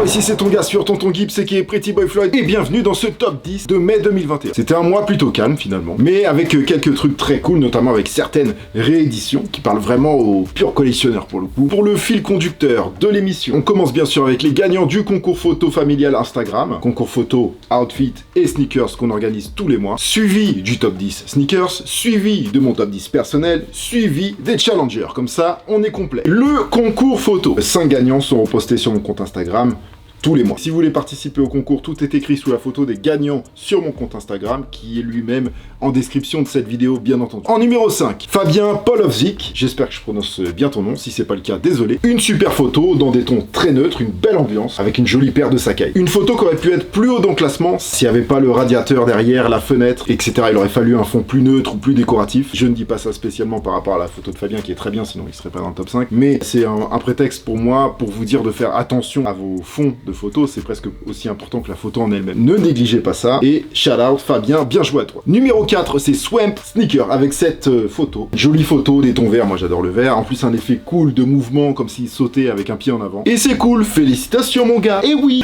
toi, ici c'est ton gars sur Tonton Gibbs, c'est qui est Pretty Boy Floyd, et bienvenue dans ce top 10 de mai 2021. C'était un mois plutôt calme finalement, mais avec quelques trucs très cool, notamment avec certaines rééditions qui parlent vraiment aux purs collectionneurs pour le coup. Pour le fil conducteur de l'émission, on commence bien sûr avec les gagnants du concours photo familial Instagram, concours photo, outfit et sneakers qu'on organise tous les mois, suivi du top 10 sneakers, suivi de mon top 10 personnel, suivi des challengers. Comme ça, on est complet. Le concours photo. 5 gagnants seront postés sur mon compte Instagram tous les mois. Si vous voulez participer au concours, tout est écrit sous la photo des gagnants sur mon compte Instagram, qui est lui-même en description de cette vidéo, bien entendu. En numéro 5, Fabien Polovzik, j'espère que je prononce bien ton nom, si c'est pas le cas, désolé. Une super photo dans des tons très neutres, une belle ambiance, avec une jolie paire de Sakai. Une photo qui aurait pu être plus haut dans le classement, s'il n'y avait pas le radiateur derrière, la fenêtre, etc. Il aurait fallu un fond plus neutre ou plus décoratif. Je ne dis pas ça spécialement par rapport à la photo de Fabien, qui est très bien, sinon il serait pas dans le top 5, mais c'est un prétexte pour moi, pour vous dire de faire attention à vos fonds de photos, c'est presque aussi important que la photo en elle-même. Ne négligez pas ça, et shout out Fabien, bien joué à toi. Numéro 4, c'est Swamp Sneaker, avec cette photo. Jolie photo, des tons verts, moi j'adore le vert, en plus un effet cool de mouvement, comme s'il sautait avec un pied en avant. Et c'est cool, félicitations mon gars, et oui.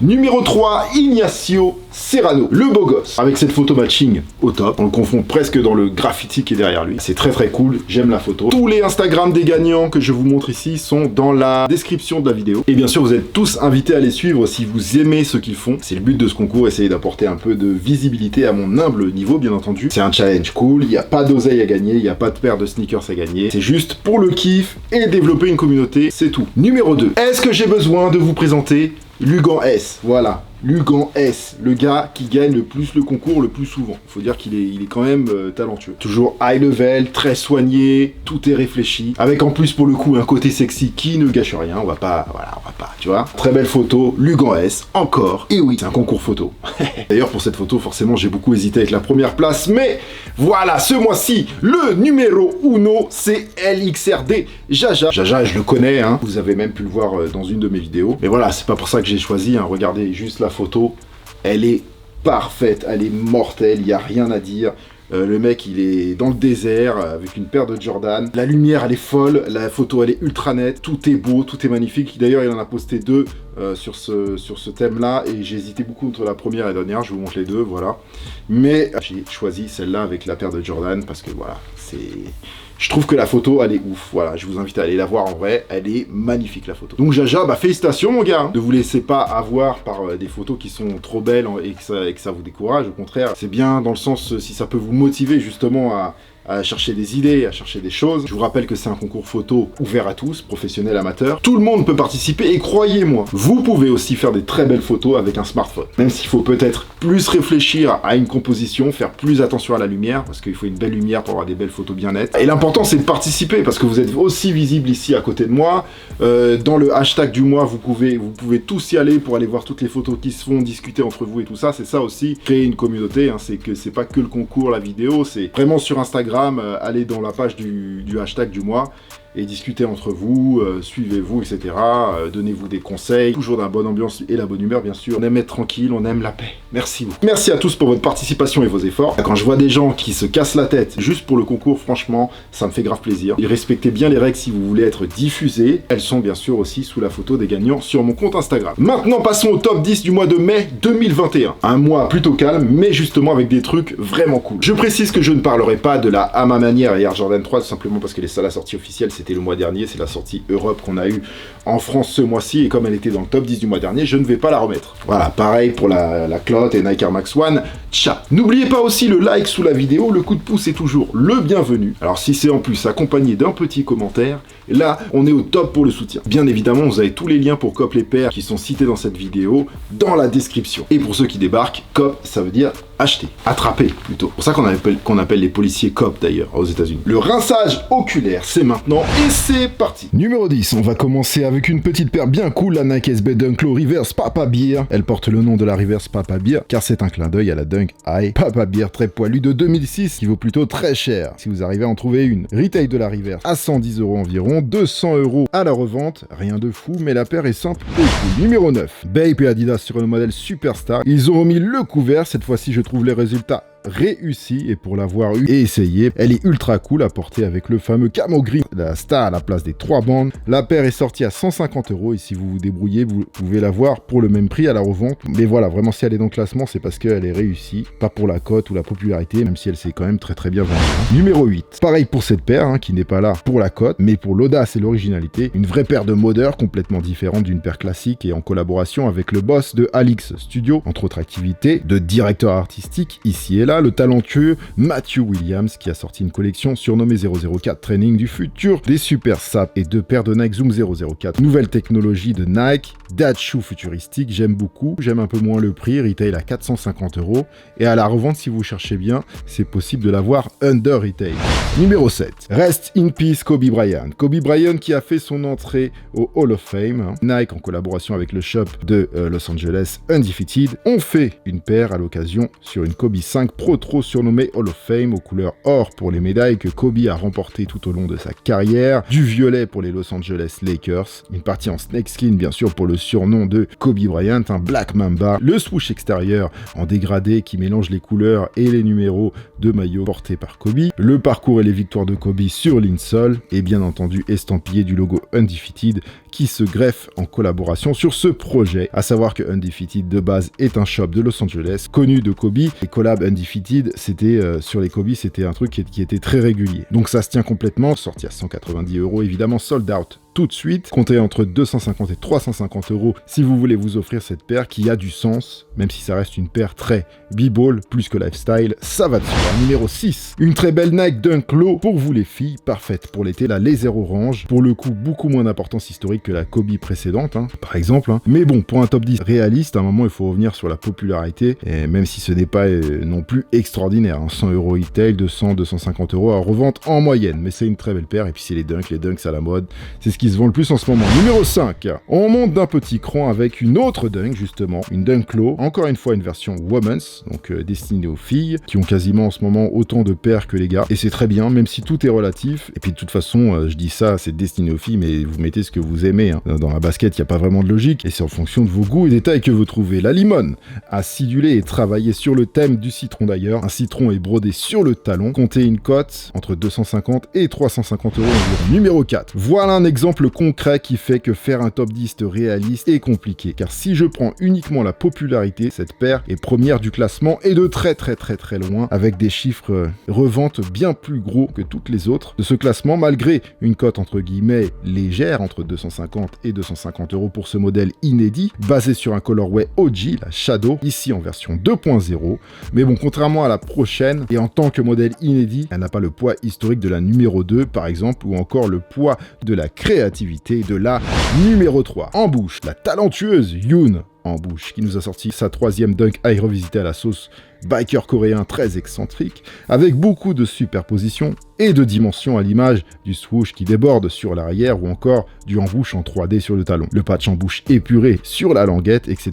Numéro 3, Ignacio Serrano, le beau gosse, avec cette photo matching au top, on le confond presque dans le graffiti qui est derrière lui. C'est très très cool, j'aime la photo. Tous les Instagram des gagnants que je vous montre ici sont dans la description de la vidéo. Et bien sûr, vous êtes tous invités à les suivre si vous aimez ce qu'ils font. C'est le but de ce concours, essayer d'apporter un peu de visibilité à mon humble niveau, bien entendu. C'est un challenge cool, il n'y a pas d'oseille à gagner, il n'y a pas de paire de sneakers à gagner. C'est juste pour le kiff et développer une communauté, c'est tout. Numéro 2, est-ce que j'ai besoin de vous présenter Lugan S? Voilà. Lugan S, le gars qui gagne le plus le concours le plus souvent. Faut dire qu'il est quand même talentueux. Toujours high level, très soigné, tout est réfléchi. Avec en plus pour le coup un côté sexy qui ne gâche rien. On va pas, tu vois. Très belle photo, Lugan S, encore. Et oui, c'est un concours photo. D'ailleurs pour cette photo, forcément j'ai beaucoup hésité avec la première place, mais voilà, ce mois-ci, le numéro 1, c'est LXRD Jaja. Jaja, je le connais, hein. Vous avez même pu le voir dans une de mes vidéos. Mais voilà, c'est pas pour ça que j'ai choisi, hein. Regardez juste la photo, elle est parfaite, elle est mortelle, il n'y a rien à dire. Le mec, il est dans le désert avec une paire de Jordan. La lumière, elle est folle. La photo, elle est ultra nette. Tout est beau, tout est magnifique. D'ailleurs, il en a posté 2 sur ce thème-là. Et j'ai hésité beaucoup entre la première et la dernière. Je vous montre les deux, voilà. Mais j'ai choisi celle-là avec la paire de Jordan parce que voilà, c'est... Je trouve que la photo, elle est ouf. Voilà, je vous invite à aller la voir en vrai. Elle est magnifique, la photo. Donc Jaja, bah félicitations, mon gars. Ne vous laissez pas avoir par des photos qui sont trop belles et que ça vous décourage. Au contraire, c'est bien dans le sens, si ça peut vous motiver justement à chercher des idées, à chercher des choses. Je vous rappelle que c'est un concours photo ouvert à tous, professionnels, amateurs. Tout le monde peut participer et croyez-moi, vous pouvez aussi faire des très belles photos avec un smartphone. Même s'il faut peut-être plus réfléchir à une composition, faire plus attention à la lumière, parce qu'il faut une belle lumière pour avoir des belles photos bien nettes. Et l'important c'est de participer, parce que vous êtes aussi visible ici à côté de moi. Dans le hashtag du mois, vous pouvez tous y aller pour aller voir toutes les photos qui se font, discuter entre vous et tout ça. C'est ça aussi, créer une communauté, hein. C'est pas que le concours, la vidéo, c'est vraiment sur Instagram. Allez dans la page du hashtag du mois et discutez entre vous, suivez-vous, etc. Donnez-vous des conseils, toujours dans la bonne ambiance et la bonne humeur, bien sûr. On aime être tranquille, on aime la paix. Merci beaucoup. Merci à tous pour votre participation et vos efforts. Quand je vois des gens qui se cassent la tête juste pour le concours, franchement, ça me fait grave plaisir. Et respectez bien les règles si vous voulez être diffusés. Elles sont bien sûr aussi sous la photo des gagnants sur mon compte Instagram. Maintenant, passons au top 10 du mois de mai 2021. Un mois plutôt calme, mais justement avec des trucs vraiment cool. Je précise que je ne parlerai pas de la à ma manière Air Jordan 3, tout simplement parce que la sortie officielle, c'était le mois dernier, c'est la sortie Europe qu'on a eue en France ce mois-ci, et comme elle était dans le top 10 du mois dernier, je ne vais pas la remettre. Voilà, pareil pour la Cloud et Nike Air Max One. Tcha. N'oubliez pas aussi le like sous la vidéo, le coup de pouce est toujours le bienvenu. Alors si c'est en plus accompagné d'un petit commentaire, là, on est au top pour le soutien. Bien évidemment, vous avez tous les liens pour COP les paires qui sont cités dans cette vidéo dans la description. Et pour ceux qui débarquent, COP, ça veut dire acheter, attraper plutôt. C'est pour ça qu'on appelle les policiers COP d'ailleurs aux États-Unis. Le rinçage oculaire, c'est maintenant et c'est parti. Numéro 10, on va commencer avec une petite paire bien cool, la Nike SB Dunk Low Reverse Papa Beer. Elle porte le nom de la Reverse Papa Beer car c'est un clin d'œil à la Dunk High Papa Beer très poilue de 2006 qui vaut plutôt très cher. Si vous arrivez à en trouver une, retail de la Reverse à 110 € environ, 200 € à la revente, rien de fou, mais la paire est simple et cool. Numéro 9, Bape et Adidas sur le modèle Superstar. Ils ont remis le couvert, cette fois-ci je trouve les résultats réussie et pour l'avoir eu et essayé, elle est ultra cool à porter avec le fameux camo gris, la star à la place des 3 bandes. La paire est sortie à 150 € et si vous vous débrouillez, vous pouvez l'avoir pour le même prix à la revente. Mais voilà, vraiment si elle est dans le classement, c'est parce qu'elle est réussie, pas pour la cote ou la popularité, même si elle s'est quand même très bien vendue. Numéro 8. Pareil pour cette paire, qui n'est pas là pour la cote, mais pour l'audace et l'originalité. Une vraie paire de modeurs complètement différente d'une paire classique et en collaboration avec le boss de Alix Studio, entre autres activités, de directeur artistique ici et là, le talentueux Matthew Williams qui a sorti une collection surnommée 004 Training du futur, des super sapes et 2 paires de Nike Zoom 004. Nouvelle technologie de Nike, date shoe futuristique, j'aime beaucoup, j'aime un peu moins le prix, retail à 450 € et à la revente si vous cherchez bien, c'est possible de l'avoir under retail. Numéro 7. Rest in peace Kobe Bryant. Kobe Bryant qui a fait son entrée au Hall of Fame. Nike en collaboration avec le shop de Los Angeles Undefeated ont fait une paire à l'occasion sur une Kobe 5 Pro Tro surnommée Hall of Fame aux couleurs or pour les médailles que Kobe a remportées tout au long de sa carrière, du violet pour les Los Angeles Lakers, une partie en snakeskin bien sûr pour le surnom de Kobe Bryant, un Black Mamba, le swoosh extérieur en dégradé qui mélange les couleurs et les numéros de maillot portés par Kobe, le parcours et les victoires de Kobe sur l'insole et bien entendu estampillé du logo Undefeated qui se greffe en collaboration sur ce projet, à savoir que Undefeated de base est un shop de Los Angeles connu de Kobe. Les collabs Undefeated, c'était sur les Kobe, c'était un truc qui était très régulier. Donc ça se tient complètement, sorti à 190 € évidemment, sold out tout de suite. Comptez entre 250 et 350 € si vous voulez vous offrir cette paire qui a du sens, même si ça reste une paire très b-ball plus que lifestyle, ça va de soi. Numéro 6, une très belle Nike Dunk Low pour vous les filles, parfaite pour l'été, la laser orange, pour le coup beaucoup moins d'importance historique que la Kobe précédente, par exemple, mais bon, pour un top 10 réaliste, à un moment il faut revenir sur la popularité, et même si ce n'est pas non plus extraordinaire, 100 € retail, 200-250 € à revente en moyenne, mais c'est une très belle paire, et puis c'est les dunks à la mode, c'est ce qui se vend le plus en ce moment. Numéro 5, on monte d'un petit cran avec une autre dunk justement, une Dunk Low, encore une fois une version women's, donc destinée aux filles, qui ont quasiment en ce moment autant de paires que les gars, et c'est très bien, même si tout est relatif, et puis de toute façon, je dis ça, c'est destiné aux filles, mais vous mettez ce que vous aimez, dans la basket, il n'y a pas vraiment de logique, et c'est en fonction de vos goûts et des tailles que vous trouvez. La Limone a sidulé et travaillé sur le thème du citron d'ailleurs, un citron est brodé sur le talon, comptez une cote entre 250 et 350 € environ. Numéro 4, voilà un exemple concret qui fait que faire un top 10 réaliste est compliqué, car si je prends uniquement la popularité, cette paire est première du classement et de très loin, avec des chiffres revente bien plus gros que toutes les autres de ce classement, malgré une cote entre guillemets légère, entre 250 et 250 € pour ce modèle inédit, basé sur un colorway OG, la Shadow, ici en version 2.0, mais bon, contrairement à la prochaine, et en tant que modèle inédit, elle n'a pas le poids historique de la numéro 2 par exemple, ou encore le poids de la créativité de la numéro 3. En bouche, la talentueuse Yoon en bouche, qui nous a sorti sa 3e dunk high revisitée à la sauce biker coréen très excentrique, avec beaucoup de superpositions et de dimensions à l'image du swoosh qui déborde sur l'arrière ou encore du en-bouche en 3D sur le talon. Le patch en bouche épuré sur la languette, etc.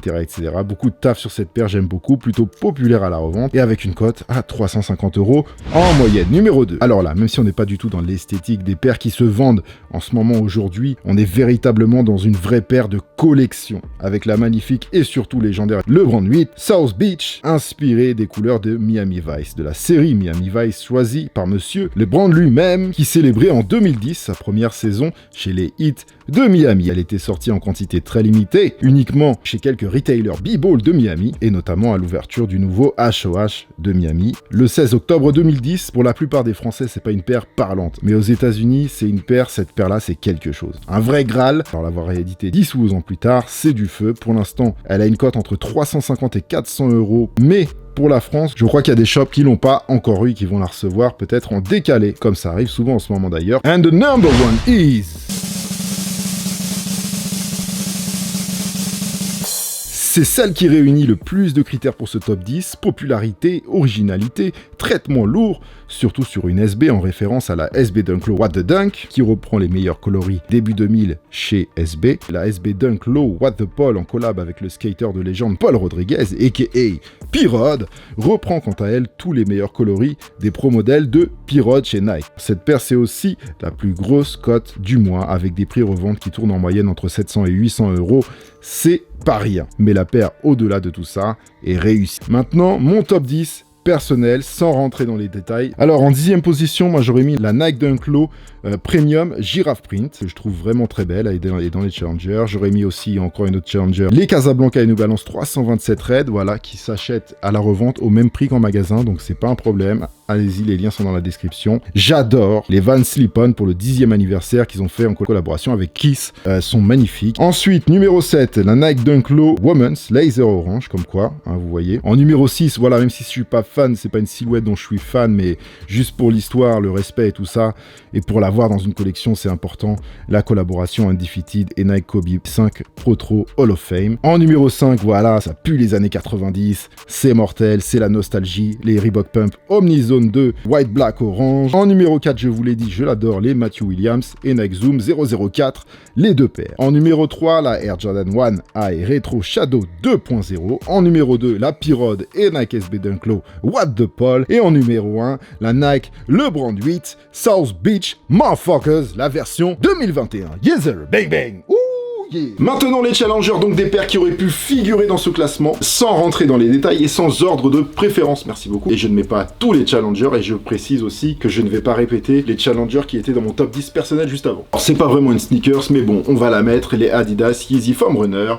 Beaucoup de taf sur cette paire, j'aime beaucoup, plutôt populaire à la revente et avec une cote à 350 € en moyenne. Numéro 2. Alors là, même si on n'est pas du tout dans l'esthétique des paires qui se vendent en ce moment aujourd'hui, on est véritablement dans une vraie paire de collection avec la magnifique et surtout légendaire LeBron 8 South Beach, inspiré des couleurs de Miami Vice, de la série Miami Vice choisie par monsieur LeBron lui-même, qui célébrait en 2010 sa première saison chez les Heat de Miami. Elle était sortie en quantité très limitée, uniquement chez quelques retailers b-ball de Miami, et notamment à l'ouverture du nouveau HOH de Miami, le 16 octobre 2010. Pour la plupart des Français, c'est pas une paire parlante, mais aux États-Unis, c'est une paire, cette paire-là, c'est quelque chose. Un vrai Graal, alors l'avoir réédité 10 ou 12 ans plus tard, c'est du feu. Pour l'instant, elle a une cote entre 350 et 400 €, mais pour la France, je crois qu'il y a des shops qui l'ont pas encore eu, qui vont la recevoir peut-être en décalé, comme ça arrive souvent en ce moment d'ailleurs. And the number one is... C'est celle qui réunit le plus de critères pour ce top 10, popularité, originalité, traitement lourd, surtout sur une SB en référence à la SB Dunk Low What the Dunk, qui reprend les meilleurs coloris début 2000 chez SB. La SB Dunk Low What the Paul en collab avec le skater de légende Paul Rodriguez, a.k.a. P-Rod, reprend quant à elle tous les meilleurs coloris des pro modèles de P-Rod chez Nike. Cette paire, c'est aussi la plus grosse cote du mois, avec des prix revente qui tournent en moyenne entre 700 et 800 €. C'est pas rien, mais la paire au-delà de tout ça est réussie. Maintenant, mon top 10 personnel, sans rentrer dans les détails. Alors en 10e position, moi j'aurais mis la Nike Dunk Low Premium Giraffe Print, que je trouve vraiment très belle, elle est dans les challengers. J'aurais mis aussi encore une autre challenger, les Casablanca et New Balance 327 Red, voilà, qui s'achètent à la revente au même prix qu'en magasin, donc c'est pas un problème. Allez-y, les liens sont dans la description. J'adore les Vans Slip-On pour le 10e anniversaire qu'ils ont fait en collaboration avec Kiss, sont magnifiques. Ensuite, numéro 7, la Nike Dunk Low Women's Laser Orange, comme quoi, hein, vous voyez. En numéro 6, voilà, même si je suis pas fan, c'est pas une silhouette dont je suis fan, mais juste pour l'histoire, le respect et tout ça, et pour l'avoir dans une collection, c'est important, la collaboration Undefeated et Nike Kobe 5 Pro Tro Hall of Fame. En numéro 5, voilà, ça pue les années 90, c'est mortel, c'est la nostalgie, les Reebok Pump Omnizone 2 White Black Orange. En numéro 4, je vous l'ai dit, je l'adore, les Matthew Williams et Nike Zoom 004, les deux paires. En numéro 3, la Air Jordan 1 High Retro Shadow 2.0. En numéro 2, la P-Rod et Nike SB Dunk Low What the Paul. Et en numéro 1, la Nike LeBron 8 South Beach Motherfuckers, la version 2021. Yes sir, bang bang. Ouh. Yeah. Maintenant les challengers, donc des paires qui auraient pu figurer dans ce classement sans rentrer dans les détails et sans ordre de préférence, merci beaucoup. Et je ne mets pas tous les challengers et je précise aussi que je ne vais pas répéter les challengers qui étaient dans mon top 10 personnel juste avant. Alors c'est pas vraiment une sneakers mais bon, on va la mettre, les Adidas Yeezy Foam Runner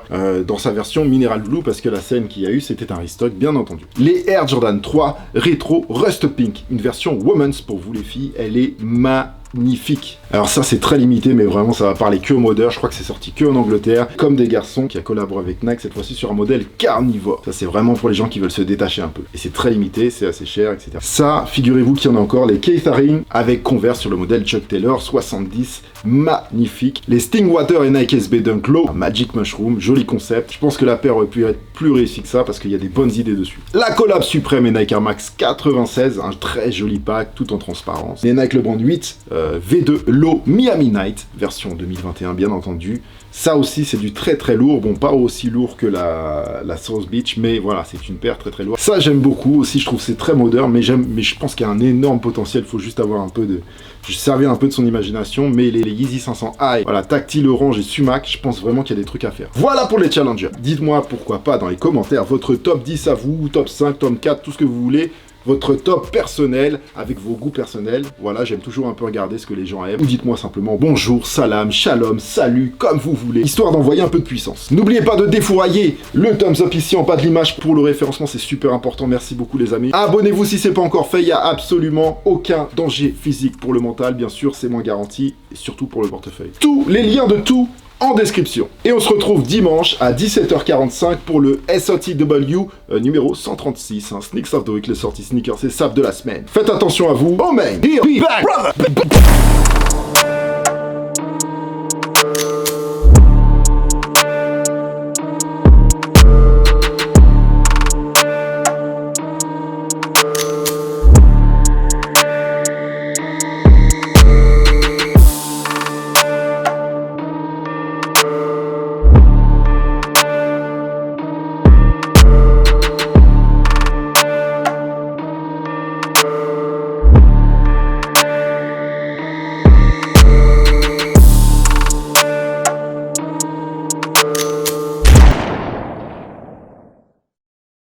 dans sa version Mineral Blue parce que la scène qu'il y a eu c'était un restock bien entendu. Les Air Jordan 3 Retro Rust Pink, une version Women's pour vous les filles, elle est magnifique. Alors ça c'est très limité mais vraiment ça va parler que aux modeurs, je crois que c'est sorti que en Angleterre, comme des garçons qui a collaboré avec Nike cette fois-ci sur un modèle carnivore. Ça c'est vraiment pour les gens qui veulent se détacher un peu. Et c'est très limité, c'est assez cher, etc. Ça, figurez-vous qu'il y en a encore, les Keith Haring avec Converse sur le modèle Chuck Taylor 70, magnifique. Les Stingwater et Nike SB Dunk Low, Magic Mushroom, joli concept. Je pense que la paire aurait pu être plus réussie que ça parce qu'il y a des bonnes idées dessus. La collab suprême et Nike Air Max 96, un très joli pack tout en transparence. Les Nike LeBron 8 V2 Low Miami Night, version 2021 bien entendu. Ça aussi c'est du très très lourd, bon pas aussi lourd que la South Beach, mais voilà c'est une paire très très lourde. Ça j'aime beaucoup aussi, je trouve c'est très moderne, mais je pense qu'il y a un énorme potentiel, il faut juste avoir un peu de... servir un peu de son imagination, mais les Yeezy 500 High, voilà, tactile orange et sumac, je pense vraiment qu'il y a des trucs à faire. Voilà pour les challengers. Dites-moi pourquoi pas dans les commentaires votre top 10 à vous, top 5, top 4, tout ce que vous voulez. Votre top personnel, avec vos goûts personnels. Voilà, j'aime toujours un peu regarder ce que les gens aiment. Ou dites-moi simplement bonjour, salam, shalom, salut, comme vous voulez, histoire d'envoyer un peu de puissance. N'oubliez pas de défourailler le thumbs up ici en bas de l'image pour le référencement, c'est super important, merci beaucoup les amis. Abonnez-vous si c'est pas encore fait, il n'y a absolument aucun danger physique pour le mental, bien sûr, c'est moins garanti, et surtout pour le portefeuille. Tous les liens de tout en description. Et on se retrouve dimanche à 17h45 pour le SOTW numéro 136. Sneaks of the Week, les sorties sneakers et sables de la semaine. Faites attention à vous. Oh man, here, be back, brother.